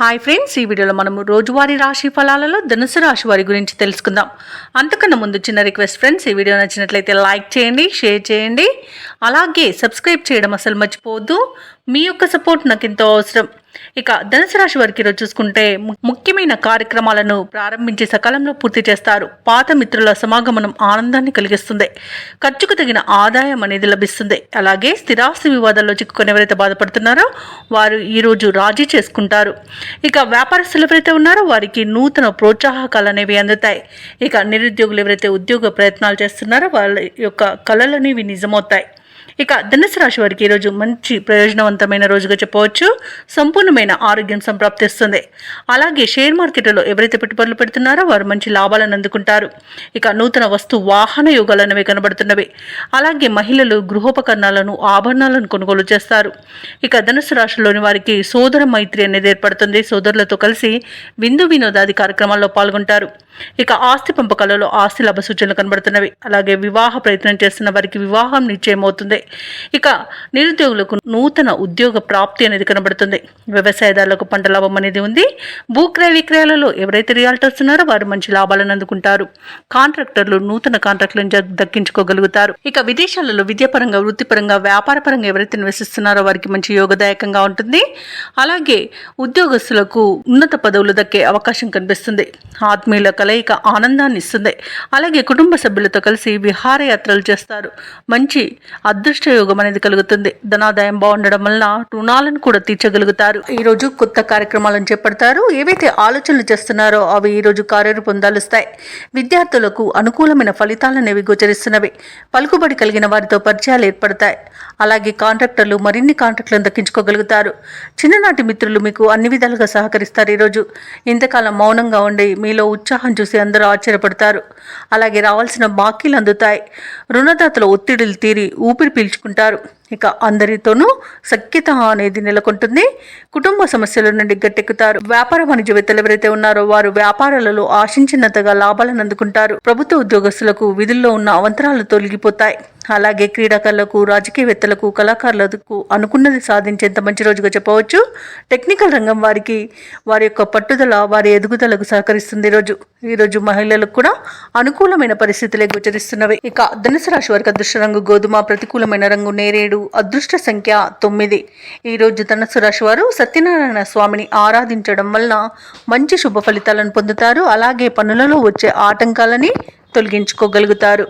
Hi friends, ఈ వీడియోలో మనము రోజువారీ రాశి ఫలాలలో ధనుసు రాశి వారి గురించి తెలుసుకుందాం. అంతకన్నా ముందు చిన్న రిక్వెస్ట్ ఫ్రెండ్స్, ఈ వీడియో నచ్చినట్లయితే లైక్ చేయండి, షేర్ చేయండి, అలాగే సబ్స్క్రైబ్ చేయడం అసలు మర్చిపోవద్దు. మీ యొక్క సపోర్ట్ నాకు ఎంతో అవసరం. ఇక ధనుసు రాశి వారికి ఈరోజు చూసుకుంటే ముఖ్యమైన కార్యక్రమాలను ప్రారంభించి సకాలంలో పూర్తి చేస్తారు. పాత మిత్రుల సమాగమనం ఆనందాన్ని కలిగిస్తుంది. ఖర్చుకు తగిన ఆదాయం అనేది లభిస్తుంది. అలాగే స్థిరాస్తి వివాదాల్లో చిక్కుకొని ఎవరైతే బాధపడుతున్నారో వారు ఈరోజు రాజీ చేసుకుంటారు. ఇక వ్యాపారస్తులు ఎవరైతే ఉన్నారో వారికి నూతన ప్రోత్సాహకాలు అనేవి అందుతాయి. ఇక నిరుద్యోగులు ఎవరైతే ఉద్యోగ ప్రయత్నాలు చేస్తున్నారో వాళ్ళ యొక్క కళలు అనేవి నిజమవుతాయి. ఇక ధనుసు రాశి వారికి ఈరోజు మంచి ప్రయోజనవంతమైన రోజుగా చెప్పవచ్చు. సంపూర్ణమైన ఆరోగ్యం సంప్రాప్తిస్తుంది. అలాగే షేర్ మార్కెట్లో ఎవరైతే పెట్టుబడులు పెడుతున్నారో వారు మంచి లాభాలను అందుకుంటారు. ఇక నూతన వస్తు వాహన యోగాలు అనేవి కనబడుతున్నవి. అలాగే మహిళలు గృహోపకరణాలను ఆభరణాలను కొనుగోలు చేస్తారు. ఇక ధనుసు రాశిలోని వారికి సోదర మైత్రి అనేది ఏర్పడుతుంది. సోదరులతో కలిసి విందు వినోదాది కార్యక్రమాల్లో పాల్గొంటారు. ఇక ఆస్తి పంపకాలలో ఆస్తి లాభ సూచనలు కనబడుతున్నవి. అలాగే వివాహ ప్రయత్నం చేస్తున్న వారికి వివాహం నిశ్చయమవుతుంది. ఇక నిరుద్యోగులకు నూతన ఉద్యోగ ప్రాప్తి అనేది కనబడుతుంది. వ్యవసాయదారులకు పంట లాభం అనేది ఉంది. భూక్రయ విక్రయాలలో ఎవరైతే రియాల్టర్స్ ఉన్నారో వారు మంచి లాభాలను అందుకుంటారు. కాంట్రాక్టర్లు నూతన కాంట్రాక్టులను దక్కించుకోగలుగుతారు. ఇక విదేశాలలో విద్యాపరంగా, వృత్తిపరంగా, వ్యాపారపరంగా ఎవరైతే నివసిస్తున్నారో వారికి మంచి యోగదాయకంగా ఉంటుంది. అలాగే ఉద్యోగస్తులకు ఉన్నత పదవులు దక్కే అవకాశం కనిపిస్తుంది. ఆత్మీయుల కలయిక ఆనందాన్ని ఇస్తుంది. అలాగే కుటుంబ సభ్యులతో కలిసి విహారయాత్రలు చేస్తారు. మంచి అదృష్ట యోగం అనేది కలుగుతుంది. ధనాదాయం బాగుండడం వలన రుణాలను కూడా తీర్చగలుగుతారు. ఈరోజు కొత్త కార్యక్రమాలను చేపడతారు. ఏవైతే ఆలోచనలు చేస్తున్నారో అవి ఈరోజు కార్యరూపం దాలుస్తాయి. విద్యార్థులకు అనుకూలమైన ఫలితాలు అనేవి గోచరిస్తున్నవి. పలుకుబడి కలిగిన వారితో పరిచయాలు ఏర్పడతాయి. అలాగే కాంట్రాక్టర్లు మరిన్ని కాంట్రాక్టులను దక్కించుకోగలుగుతారు. చిన్ననాటి మిత్రులు మీకు అన్ని విధాలుగా సహకరిస్తారు. ఈరోజు ఇంతకాలం మౌనంగా ఉండి మీలో ఉత్సాహం చూసి అందరూ ఆశ్చర్యపడతారు. అలాగే రావాల్సిన బాకీలు అందుతాయి. రుణదాతల ఒత్తిడులు తీరి ఊపిరి పీల్చుకుంటారు. ఇక అందరితోనూ సఖ్యత అనేది నెలకొంటుంది. కుటుంబ సమస్యల నుండి గట్టెక్కుతారు. వ్యాపార వాణిజ్యవేత్తలు ఎవరైతే ఉన్నారో వారు వ్యాపారాలలో ఆశించినంతగా లాభాలను అందుకుంటారు. ప్రభుత్వ ఉద్యోగస్తులకు విధుల్లో ఉన్న అవంతరాలు తొలగిపోతాయి. అలాగే క్రీడాకారులకు, రాజకీయవేత్తలకు, కళాకారులకు అనుకున్నది సాధించేంత మంచి రోజుగా చెప్పవచ్చు. టెక్నికల్ రంగం వారికి వారి యొక్క పట్టుదల వారి ఎదుగుదలకు సహకరిస్తుంది. ఈరోజు మహిళలకు కూడా అనుకూలమైన పరిస్థితులే గోచరిస్తున్నవి. ఇక ధనుసు రాశి వారికి అదృష్ట రంగు గోధుమ, ప్రతికూలమైన రంగు నేరేడు, అదృష్ట సంఖ్య 9. ఈరోజు ధనుసు రాశి వారు సత్యనారాయణ స్వామిని ఆరాధించడం వలన మంచి శుభ ఫలితాలను పొందుతారు. అలాగే పనులలో వచ్చే ఆటంకాలని తొలగించుకోగలుగుతారు.